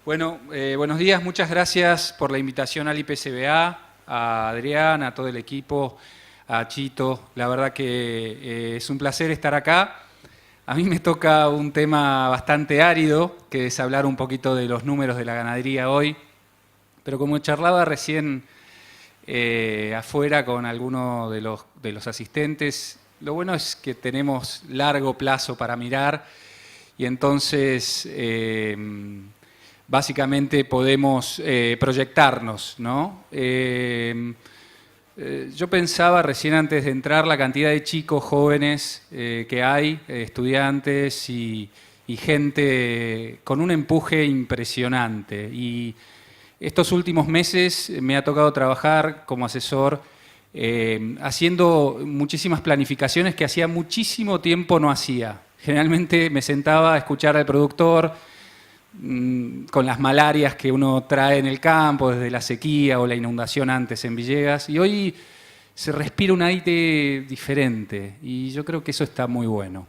Bueno, buenos días, muchas gracias por la invitación al IPCBA, a Adrián, a todo el equipo, a Chito. La verdad que es un placer estar acá. A mí me toca un tema bastante árido, que es hablar un poquito de los números de la ganadería hoy. Pero como charlaba recién afuera con alguno de los asistentes, lo bueno es que tenemos largo plazo para mirar y entonces básicamente podemos proyectarnos, ¿no? Yo pensaba recién antes de entrar la cantidad de chicos jóvenes que hay, estudiantes y gente con un empuje impresionante. Y estos últimos meses me ha tocado trabajar como asesor haciendo muchísimas planificaciones que hacía muchísimo tiempo no hacía. Generalmente me sentaba a escuchar al productor con las malarias que uno trae en el campo, desde la sequía o la inundación antes en Villegas, y hoy se respira un aire diferente, y yo creo que eso está muy bueno.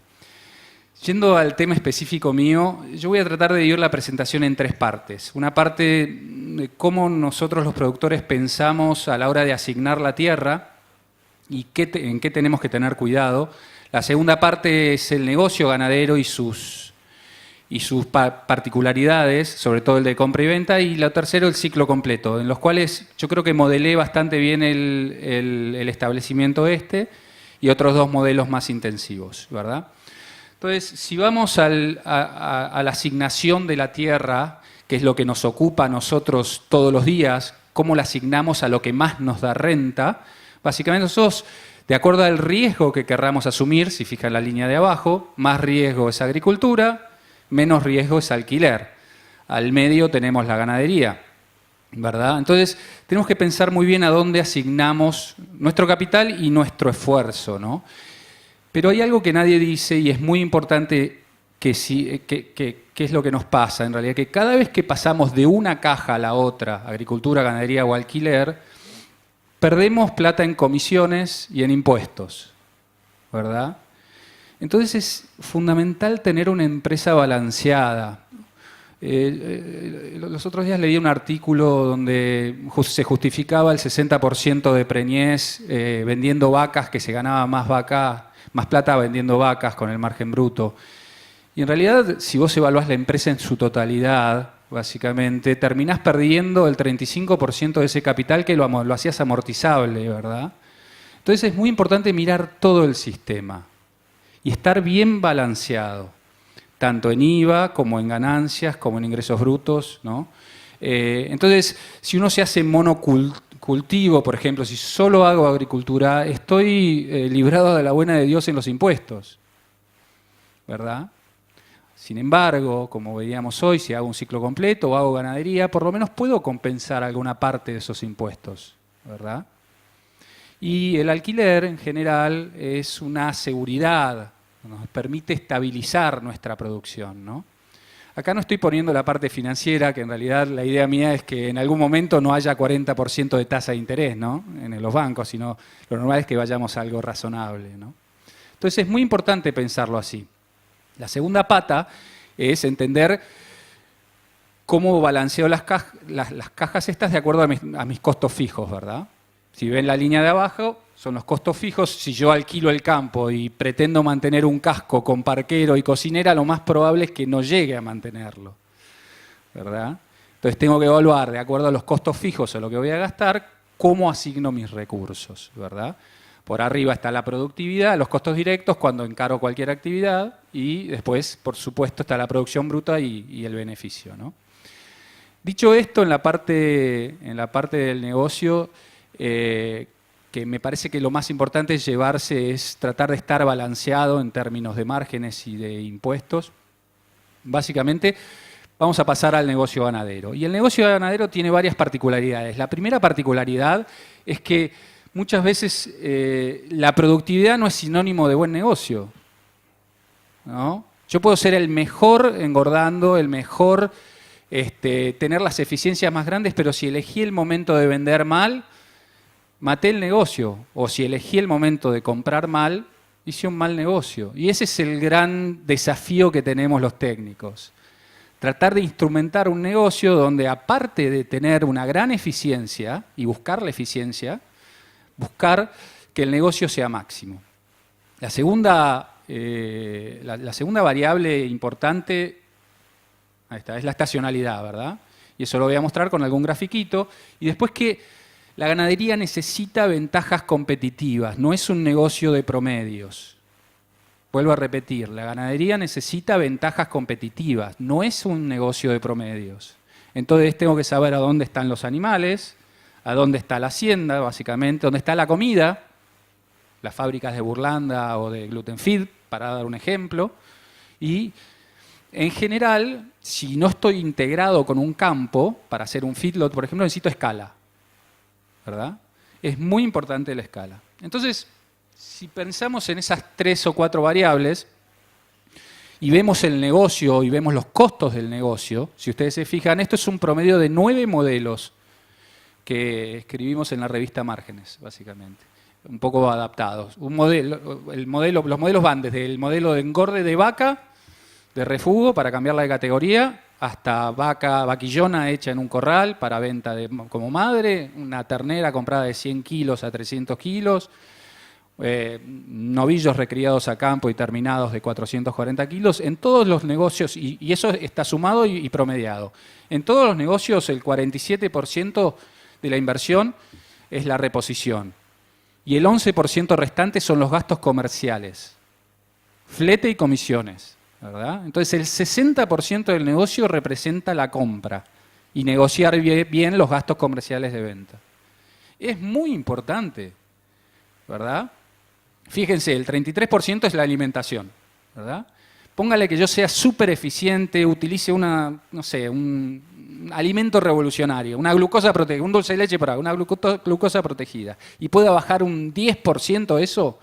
Yendo al tema específico mío, yo voy a tratar de dividir la presentación en tres partes. Una parte de cómo nosotros los productores pensamos a la hora de asignar la tierra y en qué tenemos que tener cuidado. La segunda parte es el negocio ganadero y sus particularidades, sobre todo el de compra y venta, y lo tercero, el ciclo completo, en los cuales yo creo que modelé bastante bien el establecimiento y otros dos modelos más intensivos, ¿verdad? Entonces, si vamos a la asignación de la tierra, que es lo que nos ocupa a nosotros todos los días, cómo la asignamos a lo que más nos da renta, básicamente nosotros, de acuerdo al riesgo que querramos asumir, si fijan la línea de abajo, más riesgo es agricultura, menos riesgo es alquiler. Al medio tenemos la ganadería, ¿verdad? Entonces, tenemos que pensar muy bien a dónde asignamos nuestro capital y nuestro esfuerzo, ¿no? Pero hay algo que nadie dice y es muy importante que es lo que nos pasa en realidad, que cada vez que pasamos de una caja a la otra, agricultura, ganadería o alquiler, perdemos plata en comisiones y en impuestos, ¿verdad? Entonces es fundamental tener una empresa balanceada. Los otros días leí un artículo donde se justificaba el 60% de preñez vendiendo vacas, que se ganaba más plata vendiendo vacas con el margen bruto. Y en realidad, si vos evaluás la empresa en su totalidad, básicamente, terminás perdiendo el 35% de ese capital que lo hacías amortizable, ¿verdad? Entonces es muy importante mirar todo el sistema y estar bien balanceado, tanto en IVA como en ganancias, como en ingresos brutos, ¿no? Entonces, si uno se hace monocultivo, por ejemplo, si solo hago agricultura, estoy librado de la buena de Dios en los impuestos, ¿verdad? Sin embargo, como veíamos hoy, si hago un ciclo completo o hago ganadería, por lo menos puedo compensar alguna parte de esos impuestos, ¿verdad? Y el alquiler, en general, es una seguridad, nos permite estabilizar nuestra producción, ¿no? Acá no estoy poniendo la parte financiera, que en realidad la idea mía es que en algún momento no haya 40% de tasa de interés, ¿no? En los bancos, sino lo normal es que vayamos a algo razonable, ¿no? Entonces es muy importante pensarlo así. La segunda pata es entender cómo balanceo las cajas estas de acuerdo a mis costos fijos, ¿verdad? Si ven la línea de abajo, son los costos fijos. Si yo alquilo el campo y pretendo mantener un casco con parquero y cocinera, lo más probable es que no llegue a mantenerlo, ¿verdad? Entonces tengo que evaluar, de acuerdo a los costos fijos o lo que voy a gastar, cómo asigno mis recursos, ¿verdad? Por arriba está la productividad, los costos directos cuando encaro cualquier actividad y después, por supuesto, está la producción bruta y el beneficio, ¿no? Dicho esto, en la parte del negocio, que me parece que lo más importante es tratar de estar balanceado en términos de márgenes y de impuestos. Básicamente, vamos a pasar al negocio ganadero. Y el negocio ganadero tiene varias particularidades. La primera particularidad es que muchas veces la productividad no es sinónimo de buen negocio, ¿no? Yo puedo ser el mejor engordando, el mejor tener las eficiencias más grandes, pero si elegí el momento de vender mal, maté el negocio. O si elegí el momento de comprar mal, hice un mal negocio. Y ese es el gran desafío que tenemos los técnicos. tratar de instrumentar un negocio donde, aparte de tener una gran eficiencia y buscar la eficiencia, buscar que el negocio sea máximo. La segunda variable importante, ahí está, es la estacionalidad, ¿verdad? Y eso lo voy a mostrar con algún grafiquito. Y después, que la ganadería necesita ventajas competitivas, no es un negocio de promedios. Vuelvo a repetir, la ganadería necesita ventajas competitivas, no es un negocio de promedios. Entonces tengo que saber a dónde están los animales, a dónde está la hacienda, básicamente, dónde está la comida, las fábricas de Burlanda o de Gluten Feed, para dar un ejemplo. Y en general, si no estoy integrado con un campo, para hacer un feedlot, por ejemplo, necesito escala, ¿verdad? Es muy importante la escala. Entonces, si pensamos en esas 3 o 4 variables y vemos el negocio y vemos los costos del negocio, si ustedes se fijan, esto es un promedio de 9 modelos que escribimos en la revista Márgenes, básicamente, un poco adaptados. Los modelos van desde el modelo de engorde de vaca, de refugo para cambiarla de categoría, hasta vaca vaquillona hecha en un corral para venta como madre, una ternera comprada de 100 kilos a 300 kilos, novillos recriados a campo y terminados de 440 kilos. En todos los negocios, y eso está sumado y promediado, en todos los negocios el 47% de la inversión es la reposición y el 11% restante son los gastos comerciales, flete y comisiones, ¿verdad? Entonces el 60% del negocio representa la compra y negociar bien los gastos comerciales de venta. Es muy importante, ¿verdad? Fíjense, el 33% es la alimentación, ¿verdad? Póngale que yo sea súper eficiente, utilice un alimento revolucionario, una glucosa protegida, un dulce de leche una glucosa protegida, y pueda bajar un 10% eso,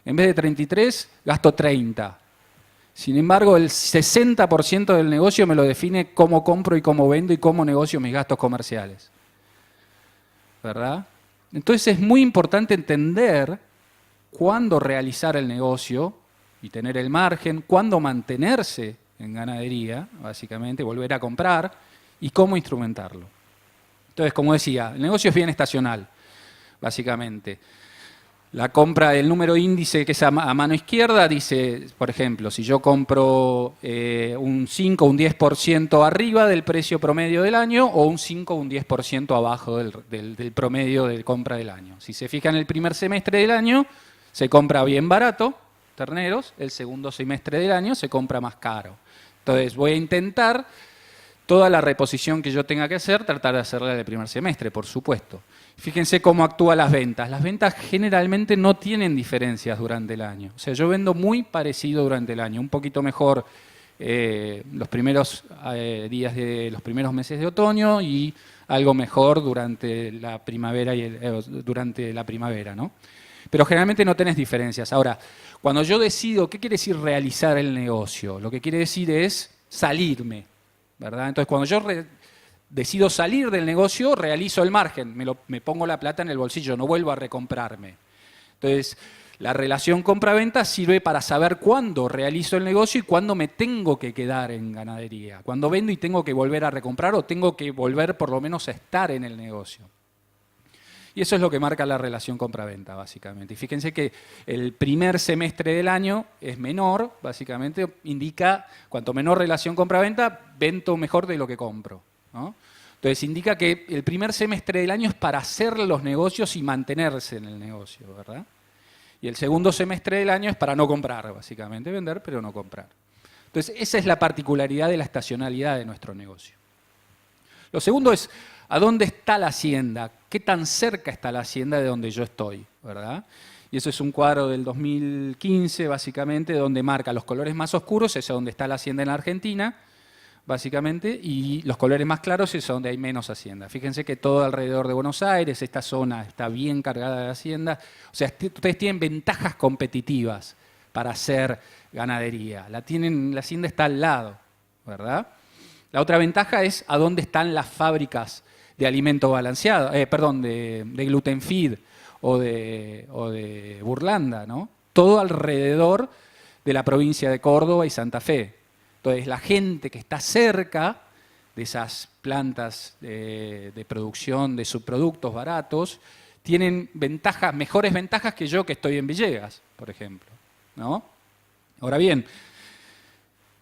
en vez de 33, gasto 30. Sin embargo, el 60% del negocio me lo define cómo compro y cómo vendo y cómo negocio mis gastos comerciales, ¿verdad? Entonces es muy importante entender cuándo realizar el negocio y tener el margen, cuándo mantenerse en ganadería, básicamente, volver a comprar, y cómo instrumentarlo. Entonces, como decía, el negocio es bien estacional, básicamente. La compra del número índice, que es a mano izquierda, dice, por ejemplo, si yo compro un 5 o un 10% arriba del precio promedio del año, o un 5 o un 10% abajo del promedio de compra del año. Si se fijan, en el primer semestre del año se compra bien barato, terneros, el segundo semestre del año se compra más caro. Entonces voy a intentar toda la reposición que yo tenga que hacer, tratar de hacerla en el primer semestre, por supuesto. Fíjense cómo actúan las ventas. Las ventas generalmente no tienen diferencias durante el año. O sea, yo vendo muy parecido durante el año, un poquito mejor los primeros días de los primeros meses de otoño y algo mejor durante la primavera ¿no? Pero generalmente no tenés diferencias. Ahora, cuando yo decido, ¿qué quiere decir realizar el negocio? Lo que quiere decir es salirme, ¿verdad? Entonces, cuando yo decido salir del negocio, realizo el margen, me pongo la plata en el bolsillo, no vuelvo a recomprarme. Entonces, la relación compra-venta sirve para saber cuándo realizo el negocio y cuándo me tengo que quedar en ganadería. Cuándo vendo y tengo que volver a recomprar o tengo que volver por lo menos a estar en el negocio. Y eso es lo que marca la relación compra-venta, básicamente. Y fíjense que el primer semestre del año es menor, básicamente indica, cuanto menor relación compra-venta, vendo mejor de lo que compro, ¿no? Entonces indica que el primer semestre del año es para hacer los negocios y mantenerse en el negocio, ¿verdad? Y el segundo semestre del año es para no comprar, básicamente, vender pero no comprar. Entonces esa es la particularidad de la estacionalidad de nuestro negocio. Lo segundo es, ¿a dónde está la hacienda? ¿Qué tan cerca está la hacienda de donde yo estoy? ¿Verdad? Y eso es un cuadro del 2015, básicamente, donde marca los colores más oscuros, es donde está la hacienda en la Argentina, básicamente, y los colores más claros es donde hay menos hacienda. Fíjense que todo alrededor de Buenos Aires, esta zona está bien cargada de hacienda. O sea, ustedes tienen ventajas competitivas para hacer ganadería. La hacienda está al lado, ¿verdad? La otra ventaja es a dónde están las fábricas de alimento balanceado, de gluten feed o de Burlanda, ¿no? Todo alrededor de la provincia de Córdoba y Santa Fe. Entonces, la gente que está cerca de esas plantas de producción de subproductos baratos tienen ventajas, mejores ventajas que yo que estoy en Villegas, por ejemplo, ¿no? Ahora bien,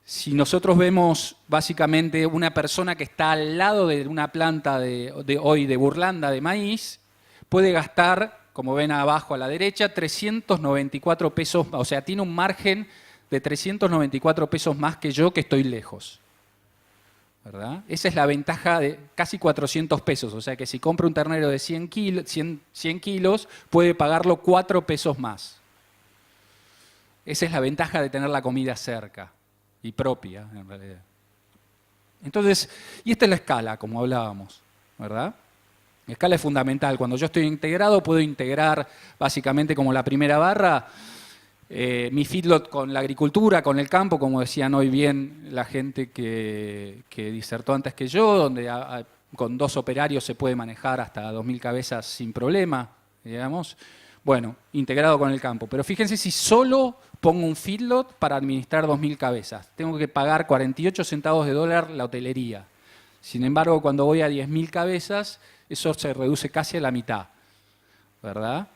si nosotros vemos básicamente una persona que está al lado de una planta hoy de burlanda de maíz, puede gastar, como ven abajo a la derecha, 394 pesos, o sea, tiene un margen de 394 pesos más que yo que estoy lejos, ¿verdad? Esa es la ventaja de casi 400 pesos, o sea que si compra un ternero de 100 kilos, puede pagarlo 4 pesos más. Esa es la ventaja de tener la comida cerca y propia, en realidad. Entonces, y esta es la escala, como hablábamos, ¿verdad? La escala es fundamental. Cuando yo estoy integrado, puedo integrar básicamente como la primera barra mi feedlot con la agricultura, con el campo, como decían hoy bien la gente que disertó antes que yo, donde con 2 operarios se puede manejar hasta 2.000 cabezas sin problema, digamos. Bueno, integrado con el campo. Pero fíjense si solo pongo un feedlot para administrar 2.000 cabezas. Tengo que pagar 48 centavos de dólar la hotelería. Sin embargo, cuando voy a 10.000 cabezas, eso se reduce casi a la mitad, ¿verdad?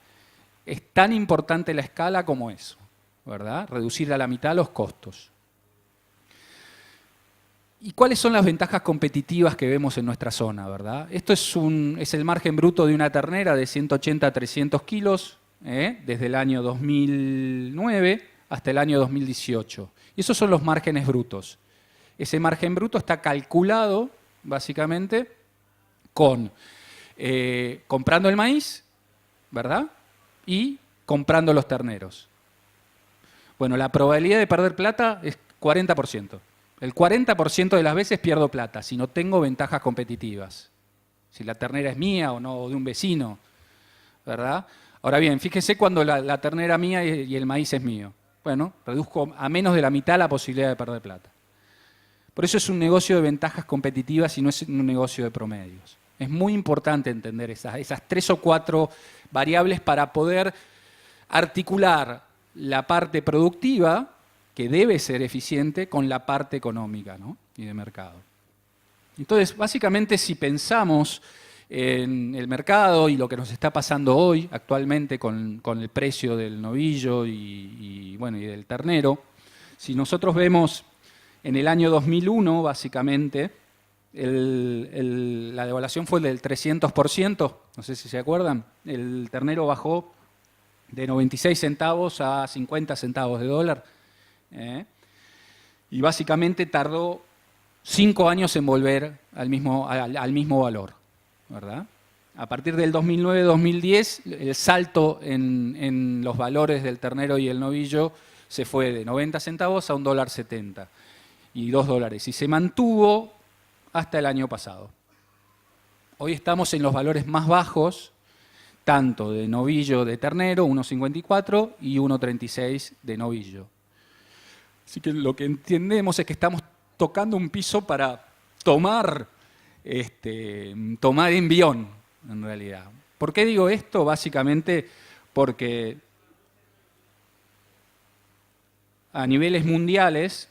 Es tan importante la escala como eso, ¿verdad? Reducir a la mitad los costos. ¿Y cuáles son las ventajas competitivas que vemos en nuestra zona, verdad? Esto es el margen bruto de una ternera de 180 a 300 kilos, desde el año 2009 hasta el año 2018. Y esos son los márgenes brutos. Ese margen bruto está calculado, básicamente, comprando el maíz, ¿verdad? Y comprando los terneros. Bueno, la probabilidad de perder plata es 40%. El 40% de las veces pierdo plata si no tengo ventajas competitivas. Si la ternera es mía o no, o de un vecino, ¿verdad? Ahora bien, fíjese cuando la ternera mía y el maíz es mío. Bueno, reduzco a menos de la mitad la posibilidad de perder plata. Por eso es un negocio de ventajas competitivas y no es un negocio de promedios. Es muy importante entender esas 3 o 4 variables para poder articular la parte productiva, que debe ser eficiente, con la parte económica, ¿no? Y de mercado. Entonces, básicamente, si pensamos en el mercado y lo que nos está pasando hoy, actualmente, con el precio del novillo y del ternero, si nosotros vemos en el año 2001, básicamente, la devaluación fue del 300%, no sé si se acuerdan, el ternero bajó de 96 centavos a 50 centavos de dólar. Y básicamente tardó 5 años en volver al mismo valor, ¿verdad? A partir del 2009-2010, el salto en los valores del ternero y el novillo se fue de 90 centavos a $1.70 y $2, y se mantuvo hasta el año pasado. Hoy estamos en los valores más bajos, tanto de novillo de ternero, 1.54, y 1.36 de novillo. Así que lo que entendemos es que estamos tocando un piso para tomar envión, en realidad. ¿Por qué digo esto? Básicamente porque a niveles mundiales,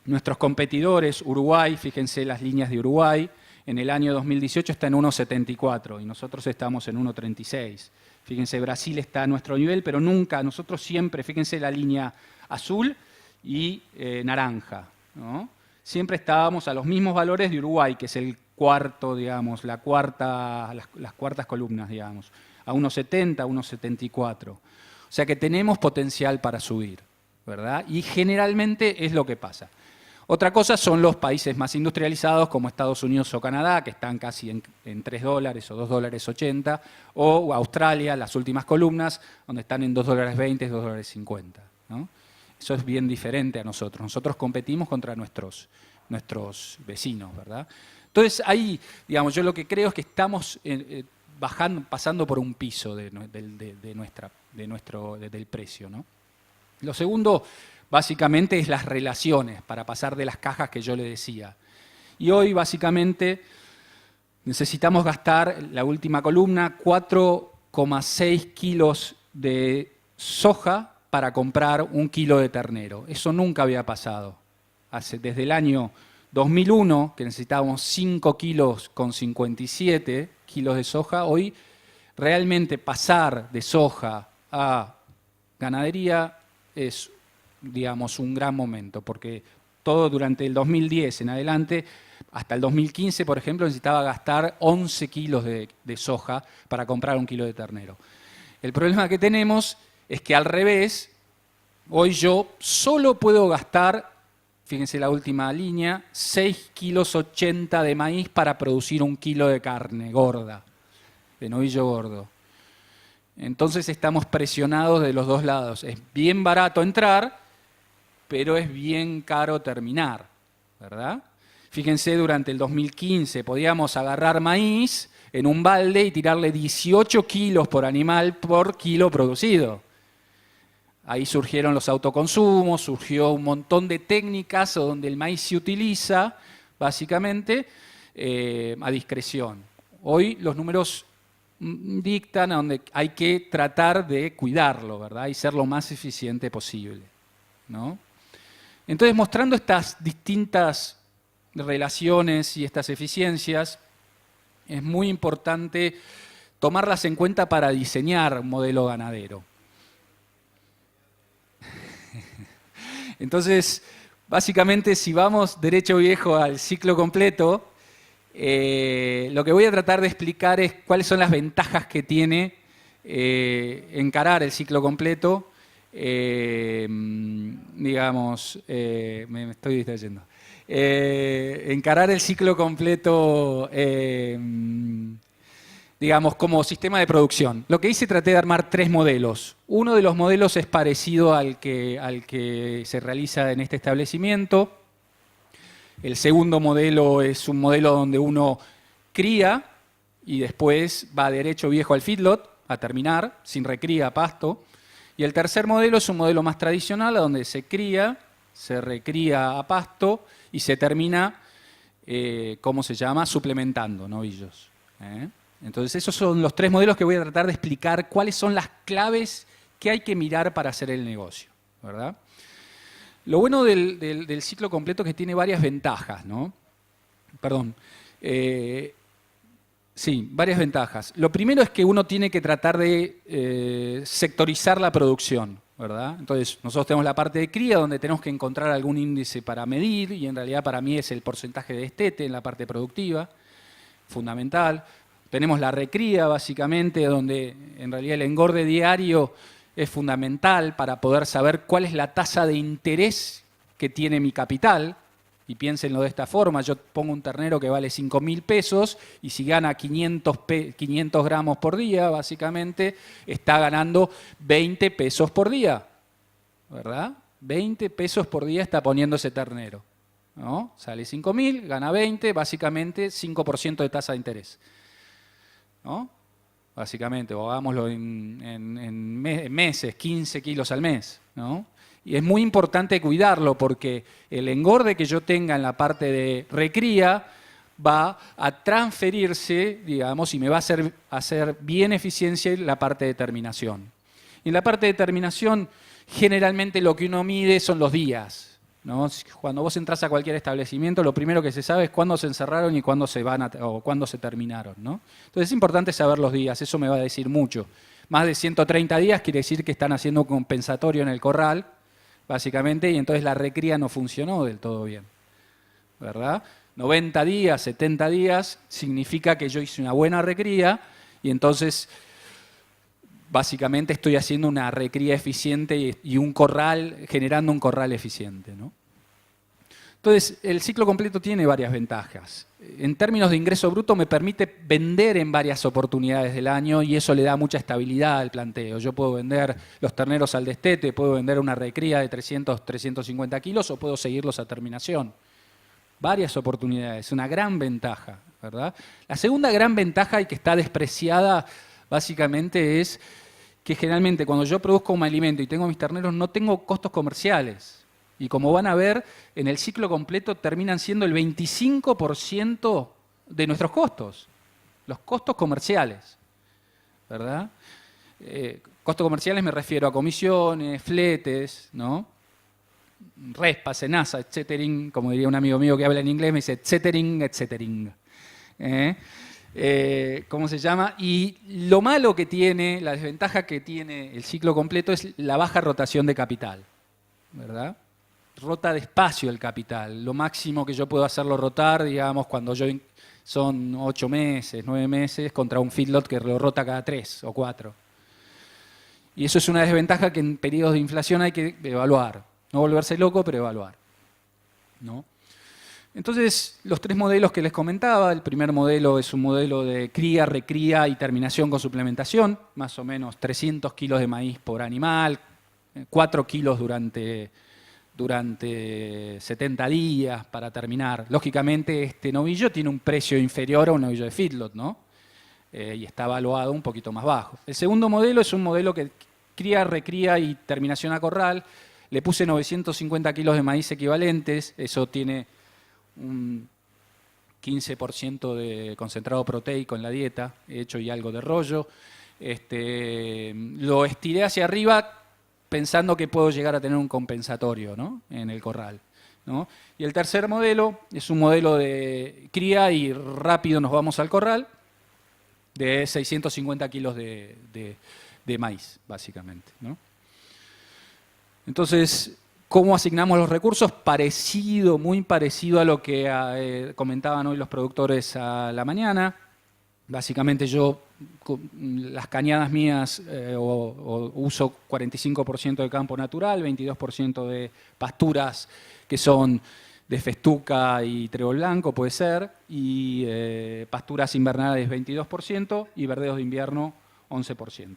nuestros competidores, Uruguay, fíjense las líneas de Uruguay, en el año 2018 está en 1.74 y nosotros estamos en 1.36. Fíjense, Brasil está a nuestro nivel, pero nunca, nosotros siempre, fíjense la línea azul y naranja, ¿no? Siempre estábamos a los mismos valores de Uruguay, que es el cuarto, digamos, las cuartas columnas, digamos, a 1.70, 1.74. O sea que tenemos potencial para subir, ¿verdad? Y generalmente es lo que pasa. Otra cosa son los países más industrializados como Estados Unidos o Canadá, que están casi en $3 o $2.80, o Australia, las últimas columnas, donde están en $2.20, $2.50, ¿no? Eso es bien diferente a nosotros. Nosotros competimos contra nuestros vecinos, ¿verdad? Entonces ahí, digamos, yo lo que creo es que estamos pasando por un piso del precio, ¿no? Lo segundo, básicamente, es las relaciones para pasar de las cajas que yo le decía. Y hoy, básicamente, necesitamos gastar, la última columna, 4,6 kilos de soja para comprar 1 kilo de ternero. Eso nunca había pasado, desde el año 2001, que necesitábamos 5 kilos con 57 kilos de soja, hoy realmente pasar de soja a ganadería es, digamos, un gran momento, porque todo durante el 2010 en adelante, hasta el 2015, por ejemplo, necesitaba gastar 11 kilos de soja para comprar un kilo de ternero. El problema que tenemos es que al revés, hoy yo solo puedo gastar, fíjense la última línea, 6 kilos 80 de maíz para producir un kilo de carne gorda, de novillo gordo. Entonces estamos presionados de los dos lados. Es bien barato entrar, pero es bien caro terminar, ¿verdad? Fíjense, durante el 2015 podíamos agarrar maíz en un balde y tirarle 18 kilos por animal por kilo producido. Ahí surgieron los autoconsumos, surgió un montón de técnicas donde el maíz se utiliza, básicamente, a discreción. Hoy los números dictan a donde hay que tratar de cuidarlo, ¿verdad? Y ser lo más eficiente posible, ¿no? Entonces, mostrando estas distintas relaciones y estas eficiencias, es muy importante tomarlas en cuenta para diseñar un modelo ganadero. Entonces, básicamente, si vamos derecho viejo al ciclo completo, lo que voy a tratar de explicar es cuáles son las ventajas que tiene encarar el ciclo completo. Digamos, me estoy distrayendo. Encarar el ciclo completo, digamos, como sistema de producción. Lo que hice, traté de armar 3 modelos. Uno de los modelos es parecido al que se realiza en este establecimiento. El segundo modelo es un modelo donde uno cría y después va derecho viejo al feedlot a terminar, sin recría, a pasto. Y el tercer modelo es un modelo más tradicional, donde se cría, se recría a pasto y se termina, ¿cómo se llama? Suplementando novillos. Entonces, esos son los 3 modelos que voy a tratar de explicar cuáles son las claves que hay que mirar para hacer el negocio, ¿verdad? Lo bueno del ciclo completo es que tiene varias ventajas, ¿no? Perdón. Sí, varias ventajas. Lo primero es que uno tiene que tratar de sectorizar la producción, ¿verdad? Entonces, nosotros tenemos la parte de cría, donde tenemos que encontrar algún índice para medir, y en realidad para mí es el porcentaje de destete en la parte productiva, fundamental. Tenemos la recría, básicamente, donde en realidad el engorde diario es fundamental para poder saber cuál es la tasa de interés que tiene mi capital. Y piénsenlo de esta forma: yo pongo un ternero que vale 5.000 pesos y si gana 500 gramos por día, básicamente, está ganando 20 pesos por día, ¿verdad? 20 pesos por día está poniendo ese ternero, ¿no? Sale 5.000, gana 20, básicamente 5% de tasa de interés, ¿no? Básicamente, o hagámoslo en meses, 15 kilos al mes, ¿no? Y es muy importante cuidarlo porque el engorde que yo tenga en la parte de recría va a transferirse, digamos, y me va a hacer bien eficiencia en la parte de terminación. Y en la parte de terminación, generalmente lo que uno mide son los días, ¿no? Cuando vos entras a cualquier establecimiento, lo primero que se sabe es cuándo se encerraron y cuándo se o cuándo se terminaron, ¿no? Entonces es importante saber los días, eso me va a decir mucho. Más de 130 días quiere decir que están haciendo compensatorio en el corral, básicamente, y entonces la recría no funcionó del todo bien, ¿verdad? 90 días, 70 días, significa que yo hice una buena recría y entonces básicamente estoy haciendo una recría eficiente y un corral, generando un corral eficiente, ¿no? Entonces, el ciclo completo tiene varias ventajas. En términos de ingreso bruto, me permite vender en varias oportunidades del año y eso le da mucha estabilidad al planteo. Yo puedo vender los terneros al destete, puedo vender una recría de 300, 350 kilos o puedo seguirlos a terminación. Varias oportunidades, una gran ventaja, ¿verdad? La segunda gran ventaja, y que está despreciada básicamente, es que generalmente cuando yo produzco un alimento y tengo mis terneros no tengo costos comerciales. Y como van a ver, en el ciclo completo terminan siendo el 25% de nuestros costos, los costos comerciales, ¿verdad? Costos comerciales me refiero a comisiones, fletes, ¿no? respa, cenaza, etcétering, como diría un amigo mío que habla en inglés, me dice etcétering, etcétering. ¿Cómo se llama? Y lo malo que tiene, la desventaja que tiene el ciclo completo es la baja rotación de capital, ¿verdad? Rota despacio el capital. Lo máximo que yo puedo hacerlo rotar, digamos, cuando yo son 8 meses, 9 meses, contra un feedlot que lo rota cada 3 o 4. Y eso es una desventaja que en periodos de inflación hay que evaluar. No volverse loco, pero evaluar, ¿no? Entonces, los 3 modelos que les comentaba, el primer modelo es un modelo de cría, recría y terminación con suplementación, más o menos 300 kilos de maíz por animal, 4 kilos durante 70 días para terminar. Lógicamente, este novillo tiene un precio inferior a un novillo de feedlot, ¿no? Y está evaluado un poquito más bajo. El segundo modelo es un modelo que cría, recría y terminación a corral. Le puse 950 kilos de maíz equivalentes, eso tiene un 15% de concentrado proteico en la dieta, hecho y algo de rollo. Lo estiré hacia arriba pensando que puedo llegar a tener un compensatorio, ¿no?, en el corral, ¿no? Y el tercer modelo es un modelo de cría y rápido nos vamos al corral, de 650 kilos de maíz, básicamente, ¿no? Entonces, ¿cómo asignamos los recursos? Parecido, muy parecido a lo que comentaban hoy los productores a la mañana. Básicamente yo, las cañadas mías, uso 45% de campo natural, 22% de pasturas que son de festuca y trébol blanco, puede ser, y pasturas invernales 22% y verdeos de invierno 11%.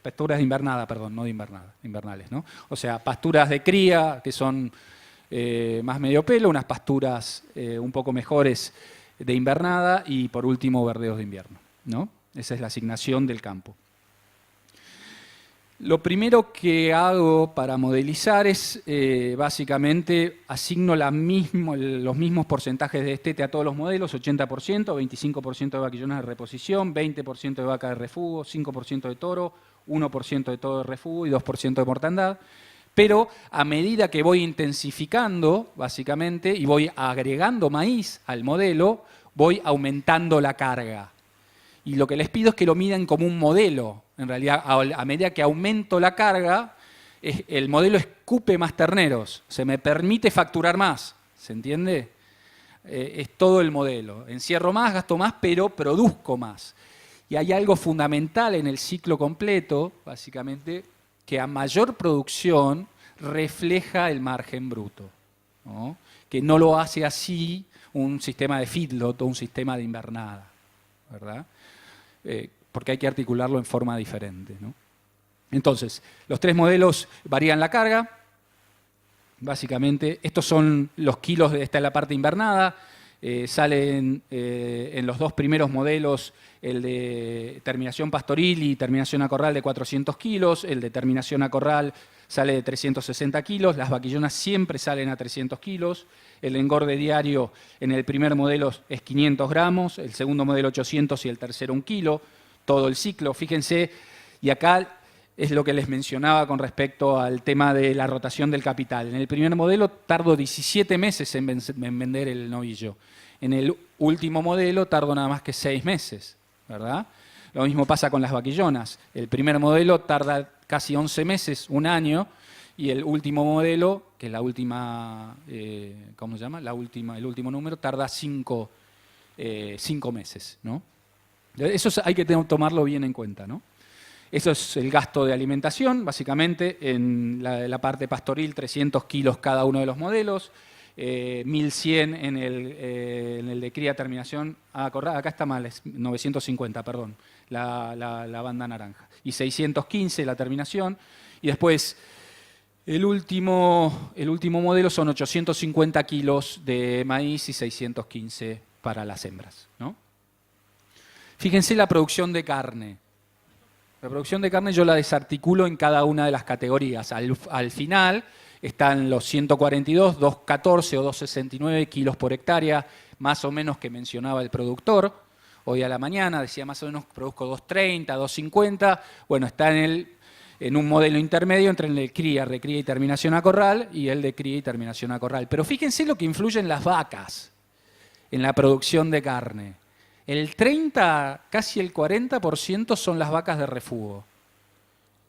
Pasturas de invernada, perdón, no de invernada, invernales, ¿no? O sea, pasturas de cría, que son más medio pelo, unas pasturas un poco mejores de invernada y por último verdeos de invierno, ¿no? Esa es la asignación del campo. Lo primero que hago para modelizar es básicamente asigno los mismos porcentajes de destete a todos los modelos, 80%, 25% de vaquillonas de reposición, 20% de vaca de refugo, 5% de toro, 1% de toro de refugo y 2% de mortandad. Pero a medida que voy intensificando, básicamente, y voy agregando maíz al modelo, voy aumentando la carga. Y lo que les pido es que lo midan como un modelo. En realidad, a medida que aumento la carga, el modelo escupe más terneros. Se me permite facturar más. ¿Se entiende? Es todo el modelo. Encierro más, gasto más, pero produzco más. Y hay algo fundamental en el ciclo completo, básicamente, que a mayor producción refleja el margen bruto, ¿no? Que no lo hace así un sistema de feedlot o un sistema de invernada, ¿verdad? Porque hay que articularlo en forma diferente, ¿no? Entonces, los 3 modelos varían la carga. Básicamente, estos son los kilos, esta es la parte invernada. Salen en los 2 primeros modelos el de terminación pastoril y terminación a corral de 400 kilos, el de terminación a corral sale de 360 kilos, las vaquillonas siempre salen a 300 kilos, el engorde diario en el primer modelo es 500 gramos, el segundo modelo 800 y el tercero 1 kilo, todo el ciclo, fíjense, y acá es lo que les mencionaba con respecto al tema de la rotación del capital. En el primer modelo tardo 17 meses en vender el novillo. En el último modelo tardo nada más que 6 meses, ¿verdad? Lo mismo pasa con las vaquillonas. El primer modelo tarda casi 11 meses, 1 año, y el último modelo, que es la última, ¿cómo se llama? El último número, tarda 5 meses, ¿no? Eso hay que tomarlo bien en cuenta, ¿no? Eso es el gasto de alimentación, básicamente, en la parte pastoril, 300 kilos cada uno de los modelos, 1.100 en el de cría terminación a corral, acá está mal, es 950, perdón, la banda naranja, y 615 la terminación, y después el último modelo son 850 kilos de maíz y 615 para las hembras, ¿no? Fíjense la producción de carne. La producción de carne yo la desarticulo en cada una de las categorías. Al final están los 142, 214 o 269 kilos por hectárea, más o menos que mencionaba el productor. Hoy a la mañana decía más o menos produzco 230, 250. Bueno, está en en un modelo intermedio entre el de cría, recría y terminación a corral y el de cría y terminación a corral. Pero fíjense lo que influye en las vacas, en la producción de carne. El 30, casi el 40% son las vacas de refugo.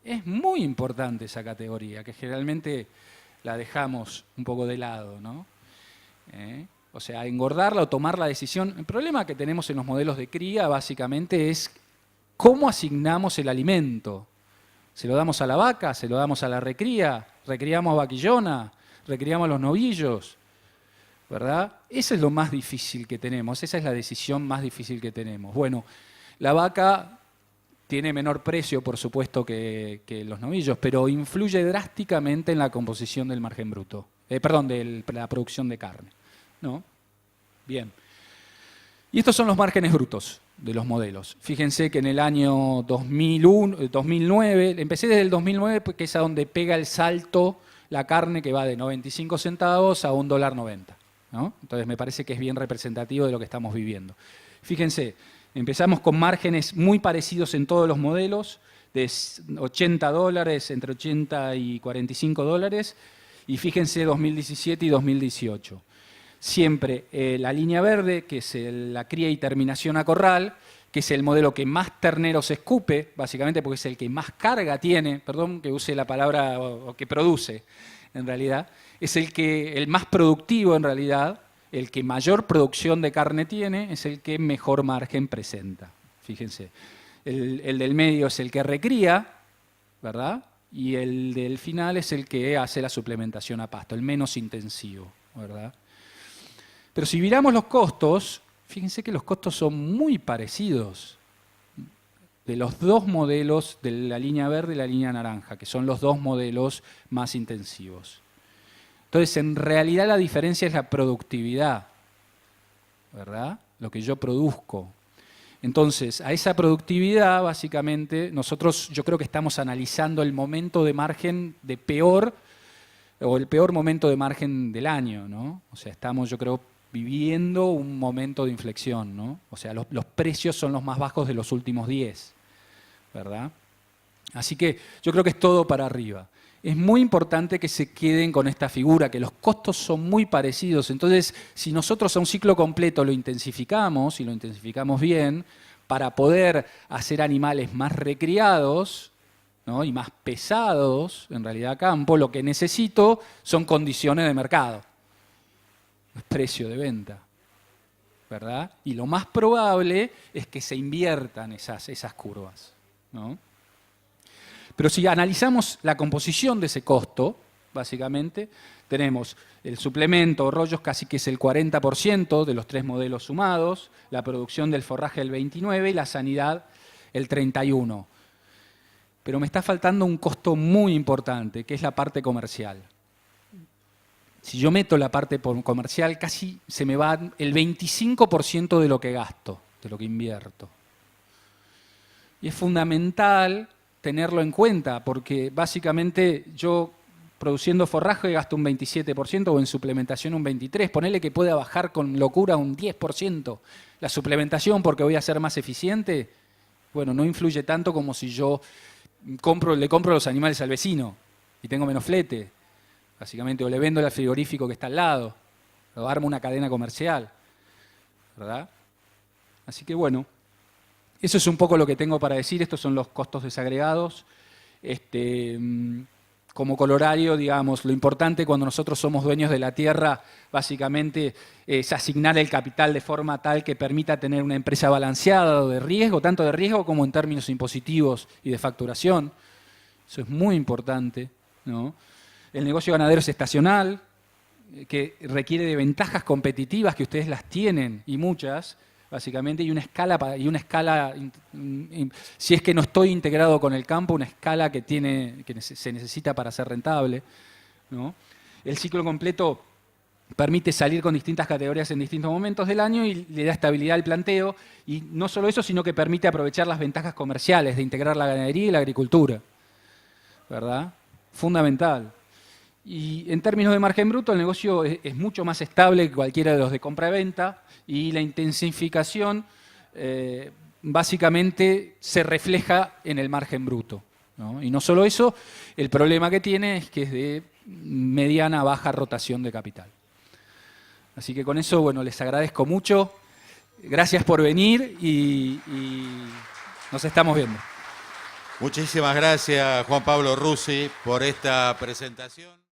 Es muy importante esa categoría, que generalmente la dejamos un poco de lado, ¿no? O sea, engordarla o tomar la decisión. El problema que tenemos en los modelos de cría básicamente es cómo asignamos el alimento. ¿Se lo damos a la vaca? ¿Se lo damos a la recría? ¿Recriamos vaquillona? ¿Recriamos los novillos? ¿Verdad? Eso es lo más difícil que tenemos, esa es la decisión más difícil que tenemos. Bueno, la vaca tiene menor precio, por supuesto, que los novillos, pero influye drásticamente en la composición del margen bruto, de la producción de carne, ¿no? Bien. Y estos son los márgenes brutos de los modelos. Fíjense que en el año 2009, empecé desde el 2009, que es a donde pega el salto la carne que va de 95 centavos a $1.90. ¿No? Entonces me parece que es bien representativo de lo que estamos viviendo. Fíjense, empezamos con márgenes muy parecidos en todos los modelos, de $80, entre 80 y $45, y fíjense 2017 y 2018. Siempre la línea verde, que es la cría y terminación a corral, que es el modelo que más terneros escupe, básicamente porque es el que más carga tiene, perdón que use la palabra, o que produce, en realidad, es el más productivo en realidad, el que mayor producción de carne tiene, es el que mejor margen presenta. Fíjense, el del medio es el que recría, ¿verdad? Y el del final es el que hace la suplementación a pasto, el menos intensivo, ¿verdad? Pero si miramos los costos, fíjense que los costos son muy parecidos de los dos modelos de la línea verde y la línea naranja, que son los dos modelos más intensivos. Entonces, en realidad la diferencia es la productividad, ¿verdad? Lo que yo produzco. Entonces, a esa productividad, básicamente, yo creo que estamos analizando el momento de margen de peor, o el peor momento de margen del año, ¿no? O sea, estamos, yo creo, viviendo un momento de inflexión, ¿no? O sea, los precios son los más bajos de los últimos 10, ¿verdad? Así que yo creo que es todo para arriba. Es muy importante que se queden con esta figura, que los costos son muy parecidos. Entonces, si nosotros a un ciclo completo lo intensificamos, y lo intensificamos bien, para poder hacer animales más recriados, ¿no? Y más pesados, en realidad a campo, lo que necesito son condiciones de mercado, precio de venta, ¿verdad? Y lo más probable es que se inviertan esas curvas, ¿no? Pero si analizamos la composición de ese costo, básicamente, tenemos el suplemento o rollos casi que es el 40% de los tres modelos sumados, la producción del forraje el 29% y la sanidad el 31%. Pero me está faltando un costo muy importante, que es la parte comercial. Si yo meto la parte comercial, casi se me va el 25% de lo que gasto, de lo que invierto. Y es fundamental tenerlo en cuenta, porque básicamente yo produciendo forraje gasto un 27% o en suplementación un 23%. Ponele que pueda bajar con locura un 10%. La suplementación porque voy a ser más eficiente, bueno, no influye tanto como si yo le compro los animales al vecino y tengo menos flete, básicamente, o le vendo al frigorífico que está al lado, o armo una cadena comercial, ¿verdad? Así que bueno, eso es un poco lo que tengo para decir. Estos son los costos desagregados. Como colorario, digamos, lo importante cuando nosotros somos dueños de la tierra, básicamente, es asignar el capital de forma tal que permita tener una empresa balanceada de riesgo, tanto de riesgo como en términos impositivos y de facturación. Eso es muy importante, ¿no? El negocio ganadero es estacional, que requiere de ventajas competitivas que ustedes las tienen, y muchas, básicamente, y una escala, si es que no estoy integrado con el campo, una escala que se necesita para ser rentable, ¿no? El ciclo completo permite salir con distintas categorías en distintos momentos del año y le da estabilidad al planteo, y no solo eso, sino que permite aprovechar las ventajas comerciales de integrar la ganadería y la agricultura, ¿verdad? Fundamental. Y en términos de margen bruto, el negocio es mucho más estable que cualquiera de los de compra-venta, y la intensificación básicamente se refleja en el margen bruto, ¿no? Y no solo eso, el problema que tiene es que es de mediana a baja rotación de capital. Así que con eso, bueno, les agradezco mucho. Gracias por venir y nos estamos viendo. Muchísimas gracias, Juan Pablo Russi, por esta presentación.